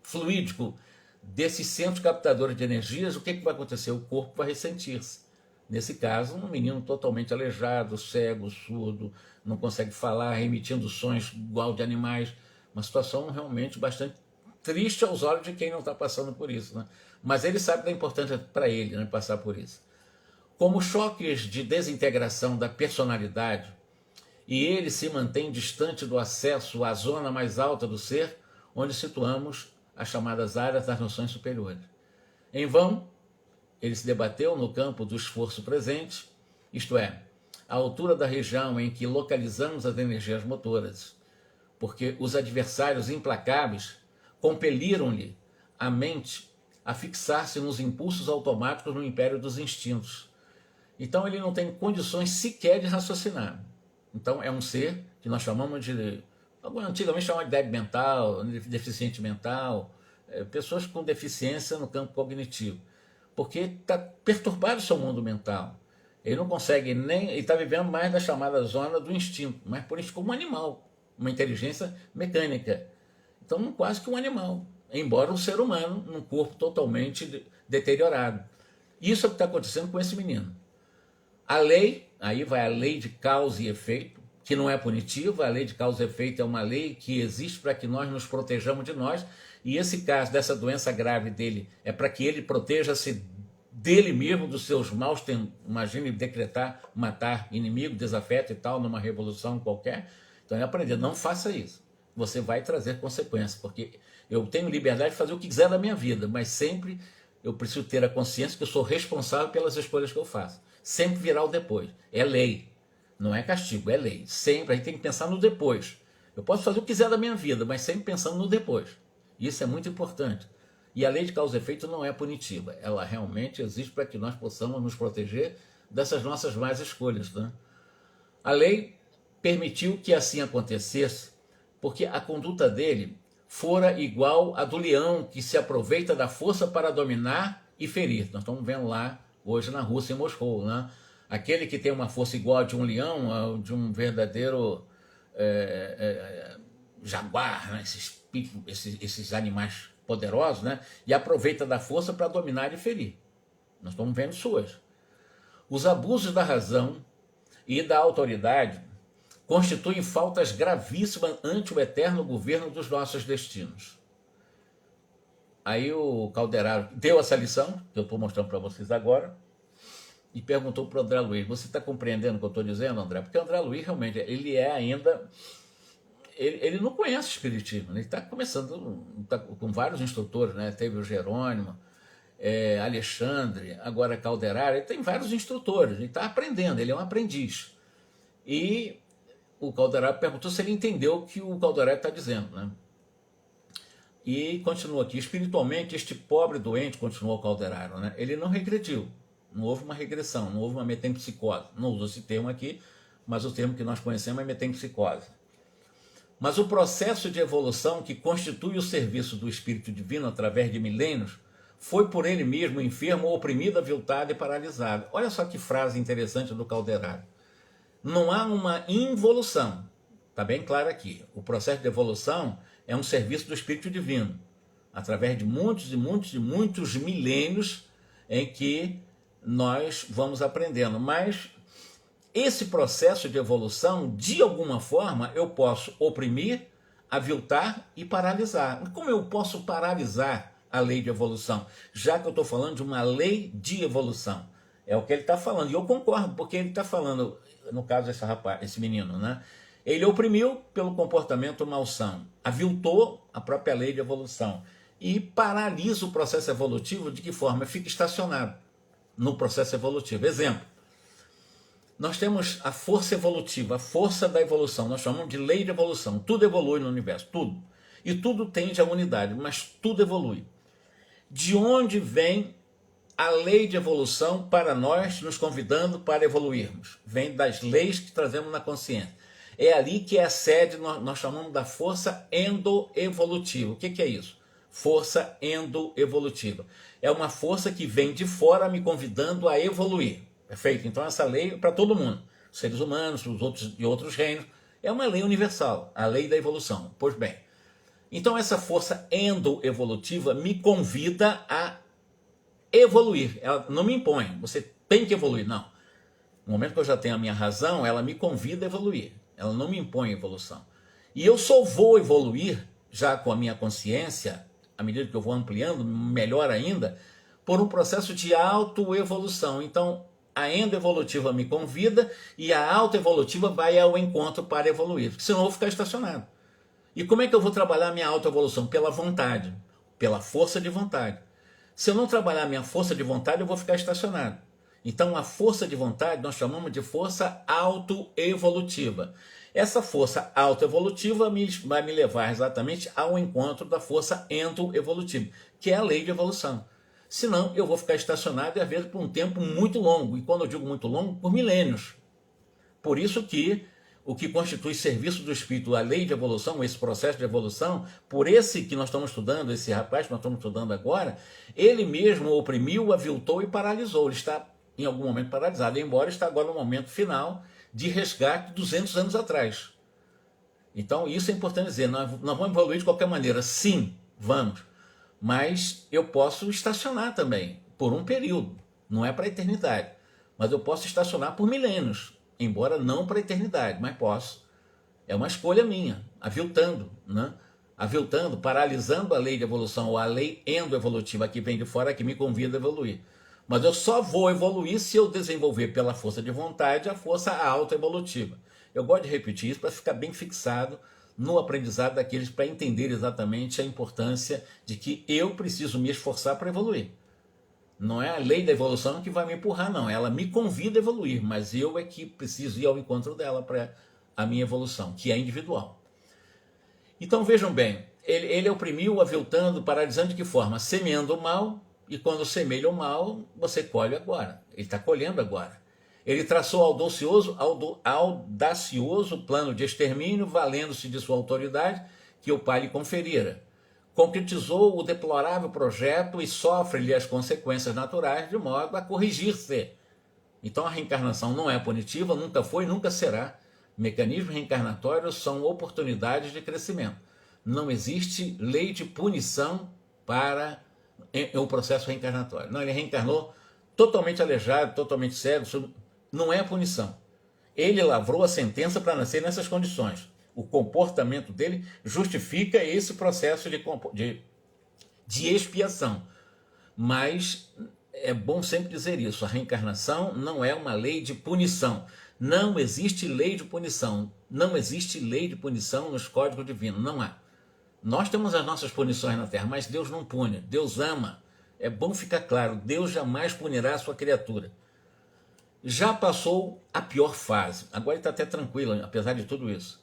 fluídico desses centros captadores de energias, o que vai acontecer? O corpo vai ressentir-se. Nesse caso, um menino totalmente aleijado, cego, surdo, não consegue falar, emitindo sons igual de animais. Uma situação realmente bastante triste aos olhos de quem não está passando por isso, né? Mas ele sabe da importância para ele, né, passar por isso. Como choques de desintegração da personalidade, e ele se mantém distante do acesso à zona mais alta do ser, onde situamos as chamadas áreas das noções superiores. Em vão, ele se debateu no campo do esforço presente, isto é, a altura da região em que localizamos as energias motoras, porque os adversários implacáveis compeliram-lhe a mente a fixar-se nos impulsos automáticos no império dos instintos. Então ele não tem condições sequer de raciocinar. Então é um ser que nós chamamos de, antigamente chamavam de débil mental, deficiente mental, pessoas com deficiência no campo cognitivo, porque está perturbado o seu mundo mental. Ele não consegue nem, ele está vivendo mais da chamada zona do instinto, mas por isso como um animal, uma inteligência mecânica. Então quase que um animal, embora um ser humano num corpo totalmente deteriorado. Isso é o que está acontecendo com esse menino. A lei, aí vai a lei de causa e efeito, que não é punitiva. A lei de causa e efeito é uma lei que existe para que nós nos protejamos de nós, e esse caso dessa doença grave dele é para que ele proteja-se dele mesmo, dos seus maus. Imagine decretar, matar inimigo, desafeto e tal, numa revolução qualquer. Então ele aprendeu, não faça isso, você vai trazer consequências, porque eu tenho liberdade de fazer o que quiser da minha vida, mas sempre eu preciso ter a consciência que eu sou responsável pelas escolhas que eu faço. Sempre virá o depois. É lei. Não é castigo, é lei. Sempre a gente tem que pensar no depois. Eu posso fazer o que quiser da minha vida, mas sempre pensando no depois. Isso é muito importante. E a lei de causa e efeito não é punitiva. Ela realmente existe para que nós possamos nos proteger dessas nossas más escolhas, né? A lei permitiu que assim acontecesse, porque a conduta dele fora igual à do leão, que se aproveita da força para dominar e ferir. Nós estamos vendo lá hoje na Rússia, em Moscou, né? Aquele que tem uma força igual a de um leão, de um verdadeiro jaguar, né? esses animais poderosos, né? E aproveita da força para dominar e ferir. Nós estamos vendo isso hoje. Os abusos da razão e da autoridade constituem faltas gravíssimas ante o eterno governo dos nossos destinos. Aí o Calderaro deu essa lição, que eu estou mostrando para vocês agora, e perguntou para o André Luiz: você está compreendendo o que eu estou dizendo, André? Porque o André Luiz realmente, ele é ainda... Ele não conhece o espiritismo, ele está começando, tá com vários instrutores, né? Teve o Jerônimo, Alexandre, agora Calderaro, ele tem vários instrutores, ele está aprendendo, ele é um aprendiz. E o Calderaro perguntou se ele entendeu o que o Calderaro está dizendo, né? E continua aqui: espiritualmente, este pobre doente, continuou o Calderaro, né? Ele não regrediu, não houve uma regressão, não houve uma metempsicose. Não uso esse termo aqui, mas o termo que nós conhecemos é metempsicose. Mas o processo de evolução que constitui o serviço do Espírito Divino através de milênios foi por ele mesmo enfermo, oprimido, aviltado e paralisado. Olha só que frase interessante do Calderaro. Não há uma involução. Está bem claro aqui. O processo de evolução é um serviço do Espírito Divino, através de muitos e muitos e muitos milênios em que nós vamos aprendendo. Mas esse processo de evolução, de alguma forma, eu posso oprimir, aviltar e paralisar. Como eu posso paralisar a lei de evolução? Já que eu estou falando de uma lei de evolução. É o que ele está falando. E eu concordo, porque ele está falando, no caso esse menino, né? Ele oprimiu pelo comportamento malsão, aviltou a própria lei de evolução e paralisa o processo evolutivo. De que forma? Fica estacionado no processo evolutivo. Exemplo: nós temos a força evolutiva, a força da evolução, nós chamamos de lei de evolução. Tudo evolui no universo, tudo. E tudo tende à unidade, mas tudo evolui. De onde vem a lei de evolução para nós, nos convidando para evoluirmos? Vem das leis que trazemos na consciência. É ali que é a sede, nós chamamos da força endoevolutiva. O que é isso? Força endoevolutiva. É uma força que vem de fora me convidando a evoluir. Perfeito? Então essa lei é para todo mundo. Os seres humanos, os outros e outros reinos. É uma lei universal, a lei da evolução. Pois bem, então essa força endoevolutiva me convida a evoluir. Ela não me impõe. Você tem que evoluir. Não. No momento que eu já tenho a minha razão, ela me convida a evoluir. Ela não me impõe evolução. E eu só vou evoluir, já com a minha consciência, à medida que eu vou ampliando, melhor ainda, por um processo de autoevolução. Então, a endoevolutiva me convida e a autoevolutiva vai ao encontro para evoluir. Senão eu vou ficar estacionado. E como é que eu vou trabalhar a minha autoevolução? Pela vontade, pela força de vontade. Se eu não trabalhar a minha força de vontade, eu vou ficar estacionado. Então, a força de vontade nós chamamos de força autoevolutiva. Essa força autoevolutiva vai me levar exatamente ao encontro da força endoevolutiva, que é a lei de evolução. Senão, eu vou ficar estacionado e às vezes por um tempo muito longo. E quando eu digo muito longo, por milênios. Por isso que o que constitui serviço do Espírito, a lei de evolução, esse processo de evolução, por esse que nós estamos estudando, esse rapaz que nós estamos estudando agora, ele mesmo oprimiu, aviltou e paralisou. Ele está em algum momento paralisado, embora está agora no momento final de resgate 200 anos atrás. Então, isso é importante dizer, nós vamos evoluir de qualquer maneira, sim, vamos, mas eu posso estacionar também, por um período, não é para a eternidade, mas eu posso estacionar por milênios, embora não para a eternidade, mas posso. É uma escolha minha, aviltando, né? Aviltando, paralisando a lei de evolução, ou a lei endoevolutiva que vem de fora, que me convida a evoluir. Mas eu só vou evoluir se eu desenvolver pela força de vontade a força autoevolutiva. Eu gosto de repetir isso para ficar bem fixado no aprendizado daqueles, para entender exatamente a importância de que eu preciso me esforçar para evoluir. Não é a lei da evolução que vai me empurrar, não. Ela me convida a evoluir, mas eu é que preciso ir ao encontro dela para a minha evolução, que é individual. Então vejam bem, ele oprimiu, aviltando, paralisando de que forma? Semeando o mal. E quando semeia o mal, você colhe agora. Ele está colhendo agora. Ele traçou audacioso plano de extermínio, valendo-se de sua autoridade, que o pai lhe conferira. Concretizou o deplorável projeto e sofre-lhe as consequências naturais, de modo a corrigir-se. Então a reencarnação não é punitiva, nunca foi, nunca será. Mecanismos reencarnatórios são oportunidades de crescimento. Não existe lei de punição para o processo reencarnatório. Não, ele reencarnou totalmente aleijado, totalmente cego, não é a punição. Ele lavrou a sentença para nascer nessas condições. O comportamento dele justifica esse processo de expiação. Mas é bom sempre dizer isso, a reencarnação não é uma lei de punição. Não existe lei de punição. Não existe lei de punição nos códigos divinos, não há. Nós temos as nossas punições na Terra, mas Deus não pune, Deus ama. É bom ficar claro, Deus jamais punirá a sua criatura. Já passou a pior fase, agora ele está até tranquilo, apesar de tudo isso.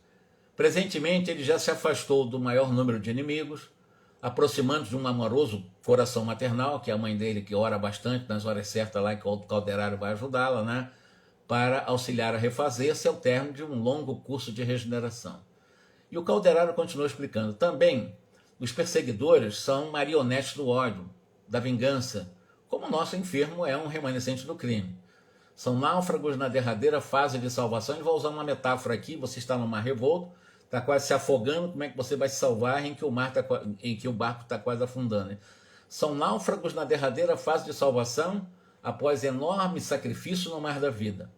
Presentemente ele já se afastou do maior número de inimigos, aproximando-se de um amoroso coração maternal, que é a mãe dele, que ora bastante nas horas certas lá, que o Calderário vai ajudá-la, né? Para auxiliar a refazer-se ao término de um longo curso de regeneração. E o Calderário continua explicando. Também, os perseguidores são marionetes do ódio, da vingança, como o nosso enfermo é um remanescente do crime. São náufragos na derradeira fase de salvação. Ele vai usar uma metáfora aqui, você está no mar revolto, está quase se afogando, como é que você vai se salvar em que o barco está quase afundando? São náufragos na derradeira fase de salvação, após enorme sacrifício no mar da vida,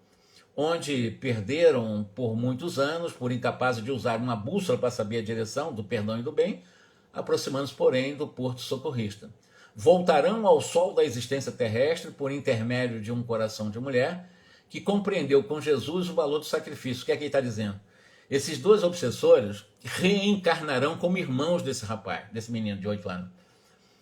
onde perderam por muitos anos, por incapazes de usar uma bússola para saber a direção do perdão e do bem, aproximando-se, porém, do porto socorrista. Voltarão ao sol da existência terrestre por intermédio de um coração de mulher que compreendeu com Jesus o valor do sacrifício. O que é que ele está dizendo? Esses dois obsessores reencarnarão como irmãos desse rapaz, desse menino de 8 anos.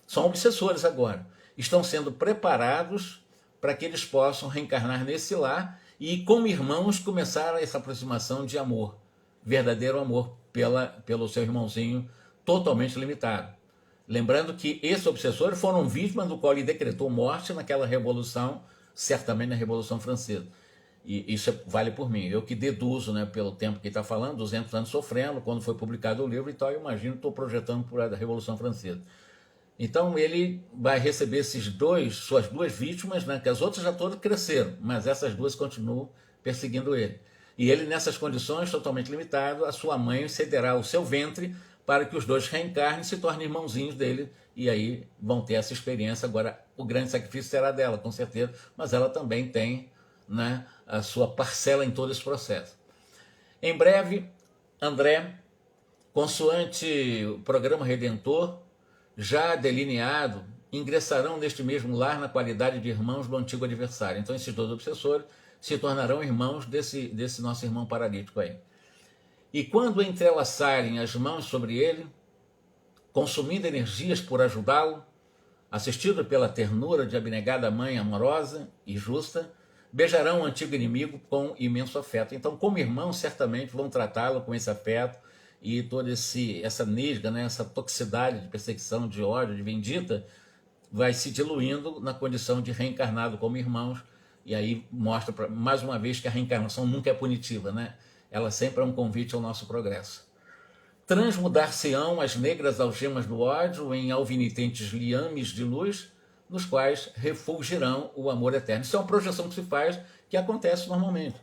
São obsessores agora. Estão sendo preparados para que eles possam reencarnar nesse lar e, como irmãos, começar essa aproximação de amor, verdadeiro amor pelo seu irmãozinho totalmente limitado. Lembrando que esses obsessores foram vítimas do qual ele decretou morte naquela revolução, certamente na Revolução Francesa. E isso vale por mim. Eu que deduzo, né, pelo tempo que ele está falando, 200 anos sofrendo, quando foi publicado o livro e tal, eu imagino, estou projetando por a Revolução Francesa. Então ele vai receber suas duas vítimas, né, que as outras já todas cresceram, mas essas duas continuam perseguindo ele. E ele, nessas condições, totalmente limitado, a sua mãe cederá o seu ventre para que os dois reencarnem e se tornem irmãozinhos dele, e aí vão ter essa experiência agora o grande sacrifício será dela, com certeza, mas ela também tem, né, a sua parcela em todo esse processo. Em breve, André, consoante o programa Redentor, já delineado, ingressarão neste mesmo lar na qualidade de irmãos do antigo adversário. Então esses dois obsessores se tornarão irmãos desse nosso irmão paralítico aí. E quando entrelaçarem as mãos sobre ele, consumindo energias por ajudá-lo, assistido pela ternura de abnegada mãe amorosa e justa, beijarão o antigo inimigo com imenso afeto. Então, como irmãos, certamente vão tratá-lo com esse afeto e toda essa nesga, né, essa toxicidade de perseguição, de ódio, de vendita, vai se diluindo na condição de reencarnado como irmãos. E aí mostra, mais uma vez, que a reencarnação nunca é punitiva, né? Ela sempre é um convite ao nosso progresso. Transmudar-se-ão as negras algemas do ódio em alvinitentes liames de luz, nos quais refulgirão o amor eterno. Isso é uma projeção que se faz, que acontece normalmente.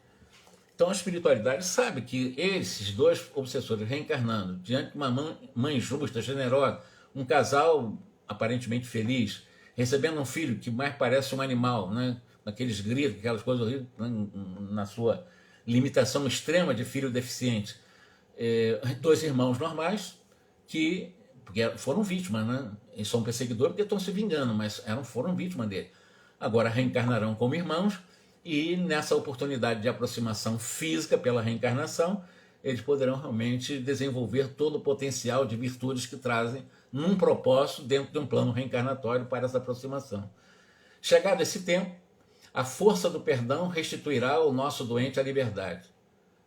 Então a espiritualidade sabe que esses dois obsessores reencarnando diante de uma mãe justa, generosa, um casal aparentemente feliz, recebendo um filho que mais parece um animal, né? Naqueles gritos, aquelas coisas horríveis, na sua limitação extrema de filho deficiente. Dois irmãos normais que porque foram vítimas, né? Eles são perseguidores porque estão se vingando, mas foram vítimas dele. Agora reencarnarão como irmãos e nessa oportunidade de aproximação física pela reencarnação, eles poderão realmente desenvolver todo o potencial de virtudes que trazem num propósito dentro de um plano reencarnatório para essa aproximação. Chegado esse tempo, a força do perdão restituirá ao nosso doente a liberdade.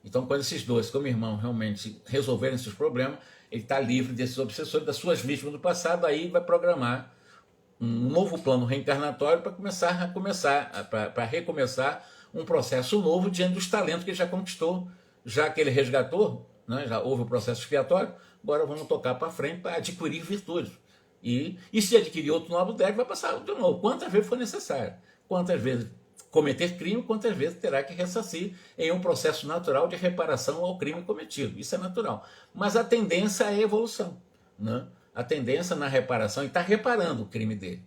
Então, quando esses dois, como irmãos, realmente resolverem esses problemas, ele está livre desses obsessores, das suas vítimas do passado, aí vai programar um novo plano reencarnatório para recomeçar um processo novo diante dos talentos que ele já conquistou, já que ele resgatou, né, já houve o processo expiatório, agora vamos tocar para frente para adquirir virtudes. E se adquirir outro novo débito, vai passar de novo, quantas vezes for necessário. Quantas vezes cometer crime, quantas vezes terá que ressarcir em um processo natural de reparação ao crime cometido. Isso é natural. Mas a tendência é a evolução, né? A tendência na reparação, e está reparando o crime dele.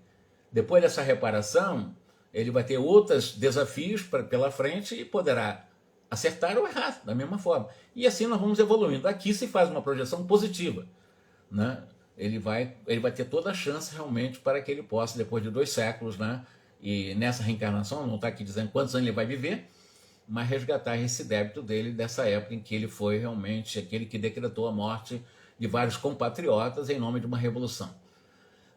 Depois dessa reparação, ele vai ter outros desafios pela frente e poderá acertar ou errar da mesma forma. E assim nós vamos evoluindo. Aqui se faz uma projeção positiva, né? Ele vai ter toda a chance realmente para que ele possa, depois de 2 séculos, né, e nessa reencarnação, não está aqui dizendo quantos anos ele vai viver, mas resgatar esse débito dele dessa época em que ele foi realmente aquele que decretou a morte de vários compatriotas em nome de uma revolução.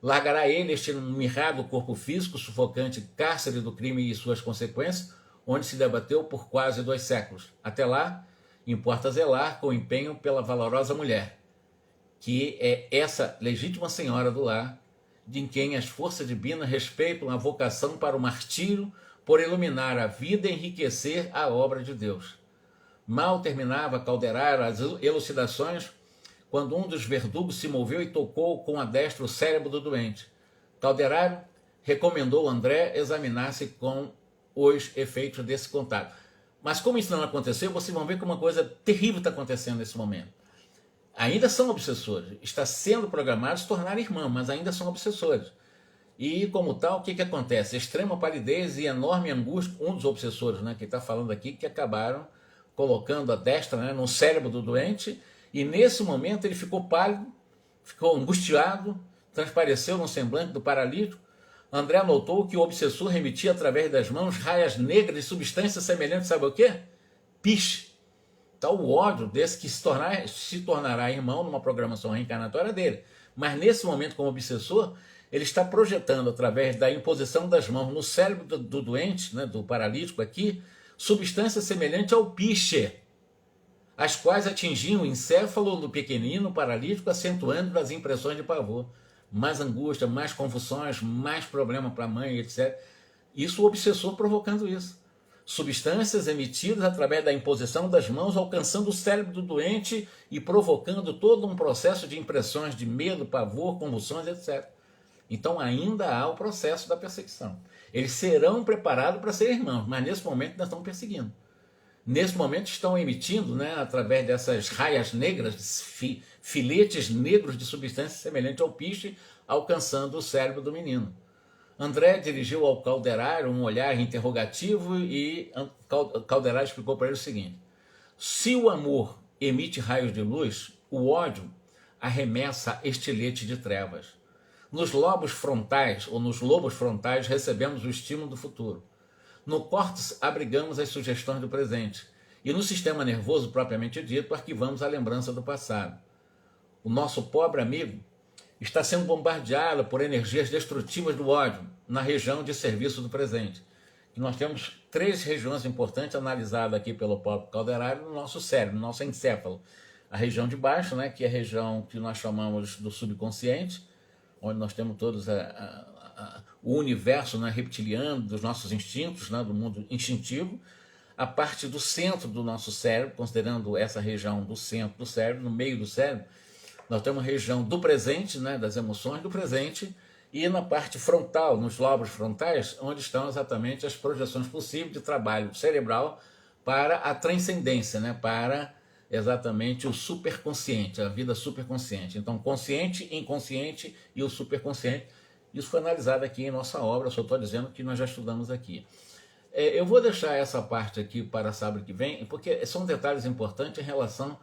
Largará ele este mirrado corpo físico, sufocante cárcere do crime e suas consequências, onde se debateu por quase 2 séculos. Até lá, importa zelar com empenho pela valorosa mulher, que é essa legítima senhora do lar, de quem as forças divinas respeitam a vocação para o martírio por iluminar a vida e enriquecer a obra de Deus. Mal terminava Calderaro as elucidações, quando um dos verdugos se moveu e tocou com a destra o cérebro do doente. Calderaro recomendou André examinar-se com os efeitos desse contato. Mas como isso não aconteceu, vocês vão ver que uma coisa terrível está acontecendo nesse momento. Ainda são obsessores, está sendo programado se tornar irmão, mas ainda são obsessores. E como tal, o que acontece? Extrema palidez e enorme angústia, um dos obsessores, né, que está falando aqui, que acabaram colocando a destra, né, no cérebro do doente, e nesse momento ele ficou pálido, ficou angustiado, transpareceu no semblante do paralítico. André notou que o obsessor remitia através das mãos raias negras de substância semelhante, sabe o quê? Piche. Então o ódio desse que se tornará irmão numa programação reencarnatória dele. Mas nesse momento, como obsessor, ele está projetando através da imposição das mãos no cérebro do doente, né, do paralítico aqui, substância semelhante ao piche, as quais atingiam o encéfalo do pequenino paralítico, acentuando as impressões de pavor. Mais angústia, mais convulsões, mais problema para a mãe, etc. Isso o obsessor provocando isso. Substâncias emitidas através da imposição das mãos, alcançando o cérebro do doente e provocando todo um processo de impressões de medo, pavor, convulsões, etc. Então ainda há o processo da perseguição. Eles serão preparados para ser irmãos, mas nesse momento nós estamos perseguindo. Nesse momento estão emitindo, né, através dessas raias negras, filetes negros de substância semelhante ao piche, alcançando o cérebro do menino. André dirigiu ao Calderaro um olhar interrogativo e Calderaro explicou para ele o seguinte: se o amor emite raios de luz, o ódio arremessa estilete de trevas. Nos lobos frontais ou nos lobos frontais recebemos o estímulo do futuro. No córtex abrigamos as sugestões do presente. E no sistema nervoso propriamente dito arquivamos a lembrança do passado. O nosso pobre amigo está sendo bombardeado por energias destrutivas do ódio na região de serviço do presente. E nós temos 3 regiões importantes analisadas aqui pelo próprio Calderaro no nosso cérebro, no nosso encéfalo. A região de baixo, né, que é a região que nós chamamos do subconsciente, onde nós temos todos o universo, né, reptiliano dos nossos instintos, né, do mundo instintivo. A parte do centro do nosso cérebro, considerando essa região do centro do cérebro, no meio do cérebro, nós temos a região do presente, né, das emoções do presente, e na parte frontal, nos lobos frontais, onde estão exatamente as projeções possíveis de trabalho cerebral para a transcendência, né, para exatamente o superconsciente, a vida superconsciente. Então, consciente, inconsciente e o superconsciente. Isso foi analisado aqui em nossa obra, eu só estou dizendo que nós já estudamos aqui. Eu vou deixar essa parte aqui para sábado que vem, porque são detalhes importantes em relação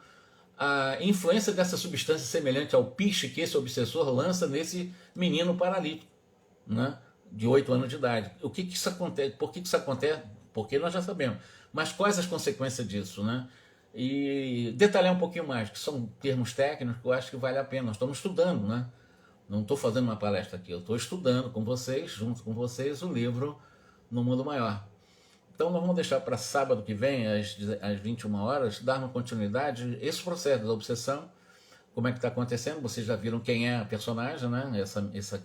a influência dessa substância semelhante ao piche que esse obsessor lança nesse menino paralítico, né, de 8 anos de idade. O que isso acontece? Por que isso acontece? Porque nós já sabemos. Mas quais as consequências disso, né? E detalhar um pouquinho mais, que são termos técnicos que eu acho que vale a pena. Nós estamos estudando, né? Não estou fazendo uma palestra aqui, eu estou estudando com vocês, junto com vocês, o livro No Mundo Maior. Então nós vamos deixar para sábado que vem, às 21 horas, dar uma continuidade esse processo da obsessão, como é que está acontecendo. Vocês já viram quem é a personagem, né?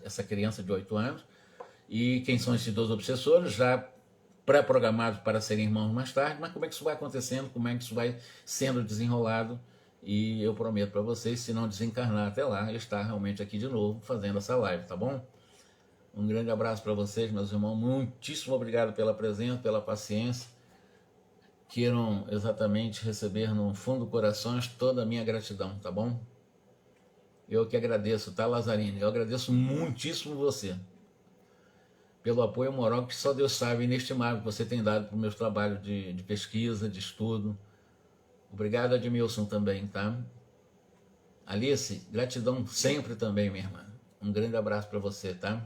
Essa criança de 8 anos, e quem são esses 2 obsessores, já pré-programados para serem irmãos mais tarde, mas como é que isso vai acontecendo, como é que isso vai sendo desenrolado, e eu prometo para vocês, se não desencarnar até lá, estar realmente aqui de novo fazendo essa live, tá bom? Um grande abraço para vocês, meus irmãos. Muitíssimo obrigado pela presença, pela paciência. Queiram exatamente receber no fundo do coração toda a minha gratidão, tá bom? Eu que agradeço, tá, Lazarine? Eu agradeço muitíssimo você pelo apoio moral que só Deus sabe, inestimável, que você tem dado para os meus trabalhos de pesquisa, de estudo. Obrigado, Edmilson, também, tá? Alice, gratidão sempre também, minha irmã. Um grande abraço para você, tá?